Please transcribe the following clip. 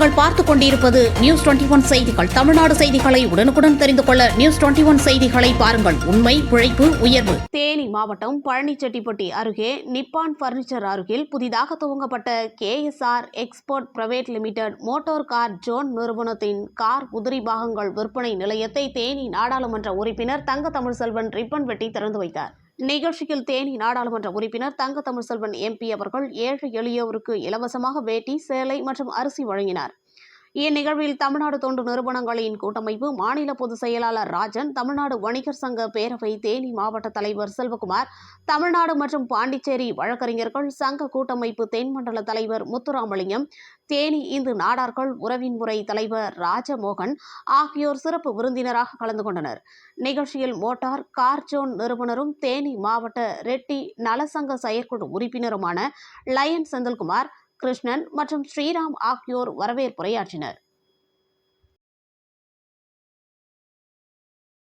நீங்கள் பார்த்துக் கொண்டிருப்பது நியூஸ் 21 செய்திகள். தமிழ்நாடு செய்திகளை உடனுக்குடன் தெரிந்து கொள்ள நியூஸ் 21 செய்திகளை பாருங்கள். உண்மை, உழைப்பு, உயர்வு. தேனி மாவட்டம் பழனிச்செட்டிப்பட்டி அருகே நிப்பான் பர்னிச்சர் அருகில் புதிதாக துவங்கப்பட்ட KSR export private limited motor car zone நிறுவனத்தின் கார் உதிரி பாகங்கள் விற்பனை நிலையத்தை தேனி நாடாளுமன்ற உறுப்பினர் தங்க தமிழ்செல்வன் ரிப்பன் வெட்டி திறந்து வைத்தார். நிகழ்ச்சியில் தேனி நாடாளுமன்ற உறுப்பினர் தங்க தமிழ்செல்வன் MP அவர்கள் ஏழை எளியோருக்கு இலவசமாக வேட்டி, சேலை மற்றும் அரிசி வழங்கினார். இந்நிகழ்வில் தமிழ்நாடு தொண்டு நிறுவனங்களின் கூட்டமைப்பு மாநில பொதுச் செயலாளர் ராஜன், தமிழ்நாடு வணிகர் சங்க பேரவை தேனி மாவட்ட தலைவர் செல்வகுமார், தமிழ்நாடு மற்றும் பாண்டிச்சேரி வழக்கறிஞர்கள் சங்க கூட்டமைப்பு தென்மண்டல தலைவர் முத்துராமலிங்கம், தேனி இந்து நாடார்கள் உறவின் முறை தலைவர் ராஜமோகன் ஆகியோர் சிறப்பு விருந்தினராக கலந்து கொண்டனர். நிகழ்ச்சியில் மோட்டார் கார் ஜோன் நிறுவனரும் தேனி மாவட்ட ரெட்டி நலசங்க செயற்குழு உறுப்பினருமான லயன் செந்தில்குமார், கிருஷ்ணன் மற்றும் ஸ்ரீராம் ஆகியோர் வரவேற்புரையாற்றினர்.